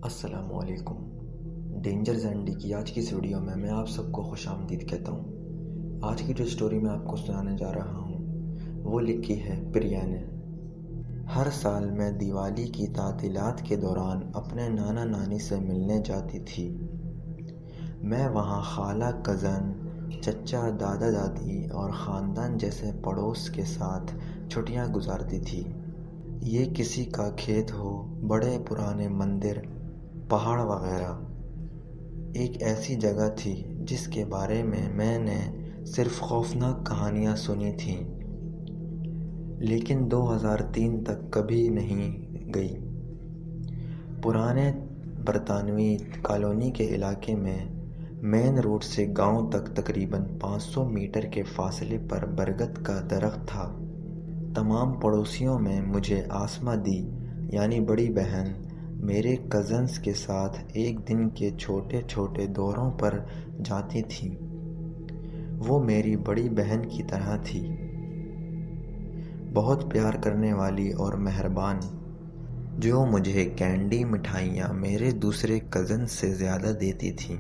السلام علیکم۔ ڈینجر زینڈی کی آج کی اس ویڈیو میں آپ سب کو خوش آمدید کہتا ہوں۔ آج کی جو سٹوری میں آپ کو سنانے جا رہا ہوں وہ لکھی ہے پریا نے۔ ہر سال میں دیوالی کی تعطیلات کے دوران اپنے نانا نانی سے ملنے جاتی تھی۔ میں وہاں خالہ، کزن، چچا، دادا دادی اور خاندان جیسے پڑوس کے ساتھ چھٹیاں گزارتی تھی۔ یہ کسی کا کھیت ہو، بڑے پرانے مندر، پہاڑ وغیرہ، ایک ایسی جگہ تھی جس کے بارے میں نے صرف خوفناک کہانیاں سنی تھیں، لیکن 2003 تک کبھی نہیں گئی۔ پرانے برطانوی کالونی کے علاقے میں مین روڈ سے گاؤں تک تقریباً 500 میٹر کے فاصلے پر برگد کا درخت تھا۔ تمام پڑوسیوں میں مجھے آسمہ دی یعنی بڑی بہن میرے کزنز کے ساتھ ایک دن کے چھوٹے چھوٹے دوروں پر جاتی تھی۔ وہ میری بڑی بہن کی طرح تھی، بہت پیار کرنے والی اور مہربان، جو مجھے کینڈی، مٹھائیاں میرے دوسرے کزنز سے زیادہ دیتی تھی۔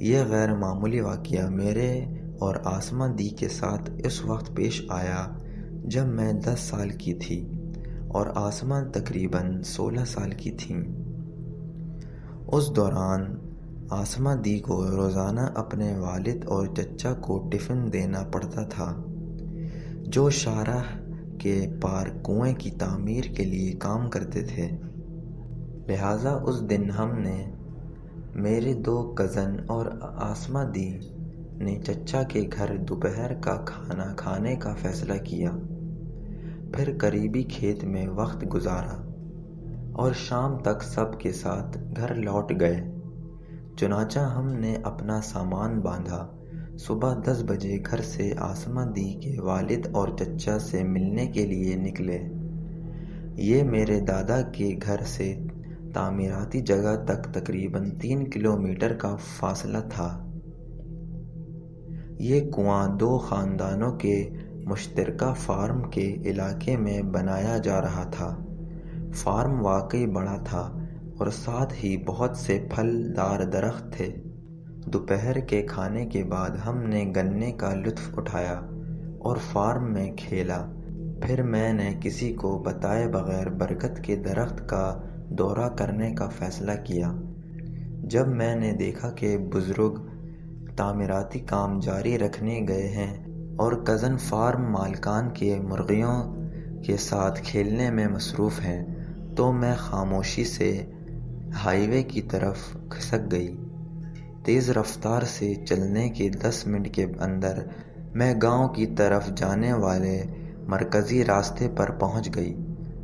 یہ غیر معمولی واقعہ میرے اور آسمہ دی کے ساتھ اس وقت پیش آیا جب میں 10 سال کی تھی اور آسمہ تقریباً 16 سال کی تھیں۔ اس دوران آسمہ دی کو روزانہ اپنے والد اور چچا کو ٹفن دینا پڑتا تھا، جو شاہراہ کے پار کنویں کی تعمیر کے لیے کام کرتے تھے۔ لہٰذا اس دن ہم نے، میرے 2 کزن اور آسمہ دی نے چچا کے گھر دوپہر کا کھانا کھانے کا فیصلہ کیا، پھر قریبی کھیت میں وقت گزارا اور شام تک سب کے ساتھ گھر لوٹ گئے۔ چنانچہ ہم نے اپنا سامان باندھا، صبح 10 بجے گھر سے آسمہ دی کے والد اور چچا سے ملنے کے لیے نکلے۔ یہ میرے دادا کے گھر سے تعمیراتی جگہ تک تقریباً 3 کلومیٹر کا فاصلہ تھا۔ یہ کنواں 2 خاندانوں کے مشترکہ فارم کے علاقے میں بنایا جا رہا تھا۔ فارم واقعی بڑا تھا اور ساتھ ہی بہت سے پھل دار درخت تھے۔ دوپہر کے کھانے کے بعد ہم نے گنے کا لطف اٹھایا اور فارم میں کھیلا۔ پھر میں نے کسی کو بتائے بغیر برگد کے درخت کا دورہ کرنے کا فیصلہ کیا۔ جب میں نے دیکھا کہ بزرگ تعمیراتی کام جاری رکھنے گئے ہیں اور کزن فارم مالکان کے مرغیوں کے ساتھ کھیلنے میں مصروف ہیں، تو میں خاموشی سے ہائی وے کی طرف کھسک گئی۔ تیز رفتار سے چلنے کے 10 منٹ کے اندر میں گاؤں کی طرف جانے والے مرکزی راستے پر پہنچ گئی۔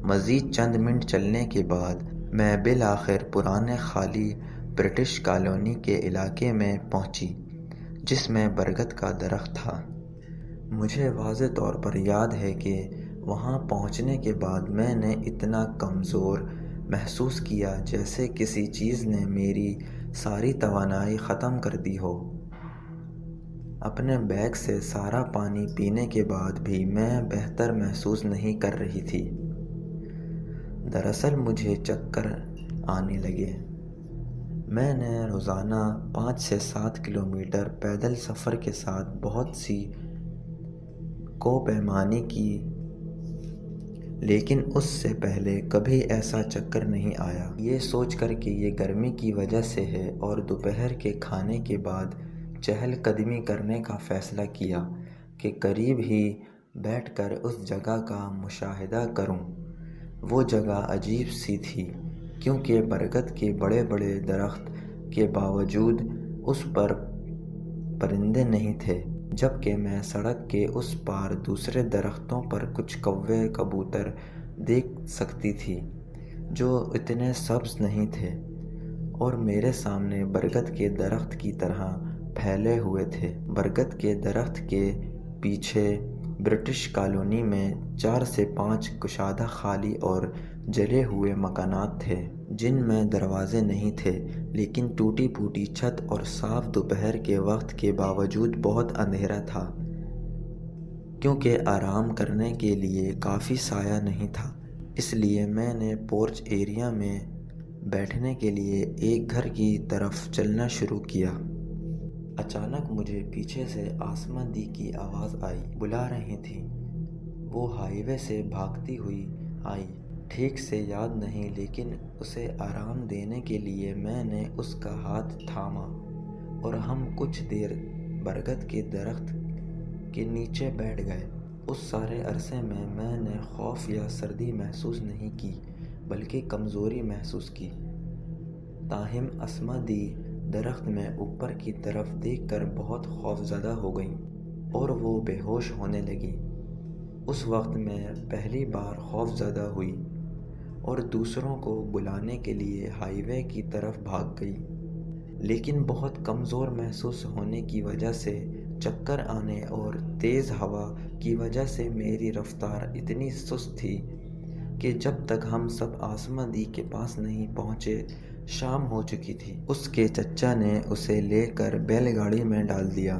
مزید چند منٹ چلنے کے بعد میں بالآخر پرانے خالی برٹش کالونی کے علاقے میں پہنچی جس میں برگد کا درخت تھا۔ مجھے واضح طور پر یاد ہے کہ وہاں پہنچنے کے بعد میں نے اتنا کمزور محسوس کیا جیسے کسی چیز نے میری ساری توانائی ختم کر دی ہو۔ اپنے بیگ سے سارا پانی پینے کے بعد بھی میں بہتر محسوس نہیں کر رہی تھی۔ دراصل مجھے چکر آنے لگے۔ میں نے روزانہ 5 سے 7 کلومیٹر پیدل سفر کے ساتھ بہت سی کو پیمانی کی، لیکن اس سے پہلے کبھی ایسا چکر نہیں آیا۔ یہ سوچ کر کہ یہ گرمی کی وجہ سے ہے اور دوپہر کے کھانے کے بعد چہل قدمی کرنے کا فیصلہ کیا کہ قریب ہی بیٹھ کر اس جگہ کا مشاہدہ کروں۔ وہ جگہ عجیب سی تھی کیونکہ برگد کے بڑے بڑے درخت کے باوجود اس پر پرندے نہیں تھے، جبکہ میں سڑک کے اس پار دوسرے درختوں پر کچھ کوے کبوتر دیکھ سکتی تھی جو اتنے سبز نہیں تھے اور میرے سامنے برگد کے درخت کی طرح پھیلے ہوئے تھے۔ برگد کے درخت کے پیچھے برٹش کالونی میں 4 سے 5 کشادہ خالی اور جلے ہوئے مکانات تھے جن میں دروازے نہیں تھے، لیکن ٹوٹی پھوٹی چھت اور صاف دوپہر کے وقت کے باوجود بہت اندھیرا تھا کیونکہ آرام کرنے کے لیے کافی سایہ نہیں تھا۔ اس لیے میں نے پورچ ایریا میں بیٹھنے کے لیے ایک گھر کی طرف چلنا شروع کیا۔ اچانک مجھے پیچھے سے آسمہ دی کی آواز آئی، بلا رہی تھی۔ وہ ہائی وے سے بھاگتی ہوئی آئی، ٹھیک سے یاد نہیں، لیکن اسے آرام دینے کے لیے میں نے اس کا ہاتھ تھاما اور ہم کچھ دیر برگد کے درخت کے نیچے بیٹھ گئے۔ اس سارے عرصے میں نے خوف یا سردی محسوس نہیں کی، بلکہ کمزوری محسوس کی۔ تاہم آسمہ دی درخت میں اوپر کی طرف دیکھ کر بہت خوف زدہ ہو گئیں اور وہ بے ہوش ہونے لگی۔ اس وقت میں پہلی بار خوف زدہ ہوئی اور دوسروں کو بلانے کے لیے ہائی وے کی طرف بھاگ گئی، لیکن بہت کمزور محسوس ہونے کی وجہ سے، چکر آنے اور تیز ہوا کی وجہ سے میری رفتار اتنی سست تھی کہ جب تک ہم سب آسمہ دی کے پاس نہیں پہنچے شام ہو چکی تھی۔ اس کے چچا نے اسے لے کر بیل گاڑی میں ڈال دیا۔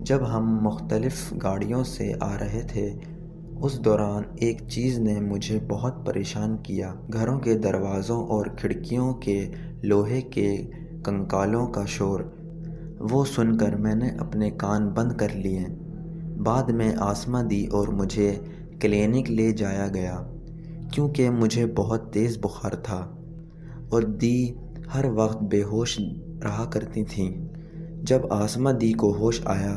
جب ہم مختلف گاڑیوں سے آ رہے تھے، اس دوران ایک چیز نے مجھے بہت پریشان کیا، گھروں کے دروازوں اور کھڑکیوں کے لوہے کے کنکالوں کا شور۔ وہ سن کر میں نے اپنے کان بند کر لیے۔ بعد میں آسمہ دی اور مجھے کلینک لے جایا گیا، کیونکہ مجھے بہت تیز بخار تھا اور دی ہر وقت بے ہوش رہا کرتی تھیں۔ جب آسمہ دی کو ہوش آیا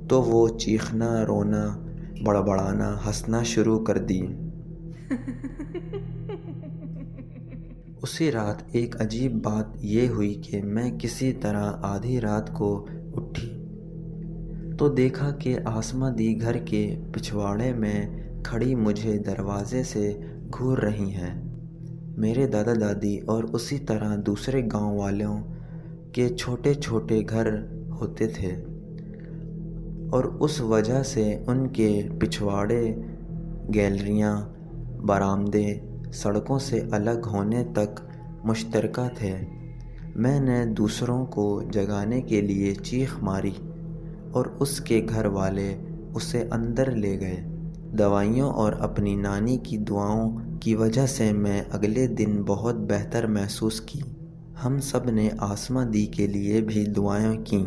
تو وہ چیخنا، رونا، بڑبڑانا، ہنسنا شروع کر دی۔ اسی رات ایک عجیب بات یہ ہوئی کہ میں کسی طرح آدھی رات کو اٹھی تو دیکھا کہ آسمہ دی گھر کے پچھواڑے میں کھڑی مجھے دروازے سے گھور رہی ہیں۔ میرے دادا دادی اور اسی طرح دوسرے گاؤں والوں کے چھوٹے چھوٹے گھر ہوتے تھے اور اس وجہ سے ان کے پچھواڑے گیلریاں، برآمدے سڑکوں سے الگ ہونے تک مشترکہ تھے۔ میں نے دوسروں کو جگانے کے لیے چیخ ماری اور اس کے گھر والے اسے اندر لے گئے۔ دوائیوں اور اپنی نانی کی دعاؤں کی وجہ سے میں اگلے دن بہت بہتر محسوس کی۔ ہم سب نے آسمہ دی کے لیے بھی دعائیں کیں۔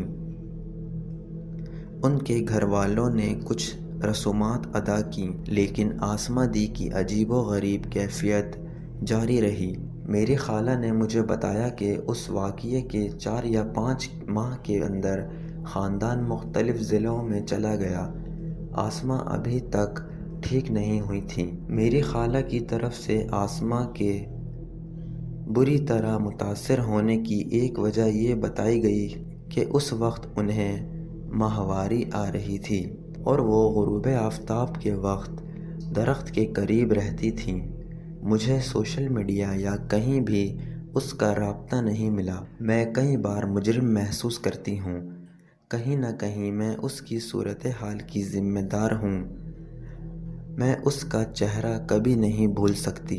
ان کے گھر والوں نے کچھ رسومات ادا کیں، لیکن آسمہ دی کی عجیب و غریب کیفیت جاری رہی۔ میری خالہ نے مجھے بتایا کہ اس واقعے کے 4 یا 5 ماہ کے اندر خاندان مختلف ضلعوں میں چلا گیا۔ آسمہ ابھی تک ٹھیک نہیں ہوئی تھی۔ میری خالہ کی طرف سے آسمہ کے بری طرح متاثر ہونے کی ایک وجہ یہ بتائی گئی کہ اس وقت انہیں ماہواری آ رہی تھی اور وہ غروب آفتاب کے وقت درخت کے قریب رہتی تھیں۔ مجھے سوشل میڈیا یا کہیں بھی اس کا رابطہ نہیں ملا۔ میں کئی بار مجرم محسوس کرتی ہوں، کہیں نہ کہیں میں اس کی صورتحال کی ذمہ دار ہوں۔ میں اس کا چہرہ کبھی نہیں بھول سکتی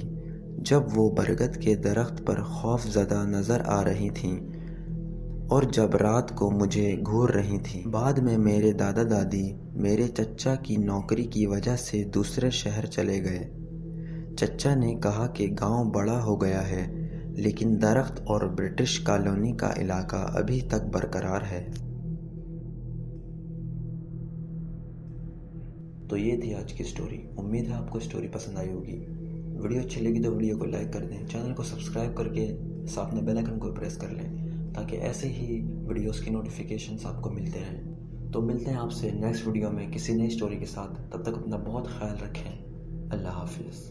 جب وہ برگد کے درخت پر خوف زدہ نظر آ رہی تھیں اور جب رات کو مجھے گھور رہی تھیں۔ بعد میں میرے دادا دادی میرے چچا کی نوکری کی وجہ سے دوسرے شہر چلے گئے۔ چچا نے کہا کہ گاؤں بڑا ہو گیا ہے، لیکن درخت اور برٹش کالونی کا علاقہ ابھی تک برقرار ہے۔ تو یہ تھی آج کی سٹوری۔ امید ہے آپ کو سٹوری پسند آئی ہوگی۔ ویڈیو اچھی لگی تو ویڈیو کو لائک کر دیں، چینل کو سبسکرائب کر کے ساتھ میں بیل آئیکن کو پریس کر لیں تاکہ ایسے ہی ویڈیوز کی نوٹیفیکیشنز آپ کو ملتے رہیں۔ تو ملتے ہیں آپ سے نیکسٹ ویڈیو میں کسی نئی سٹوری کے ساتھ۔ تب تک اپنا بہت خیال رکھیں۔ اللہ حافظ۔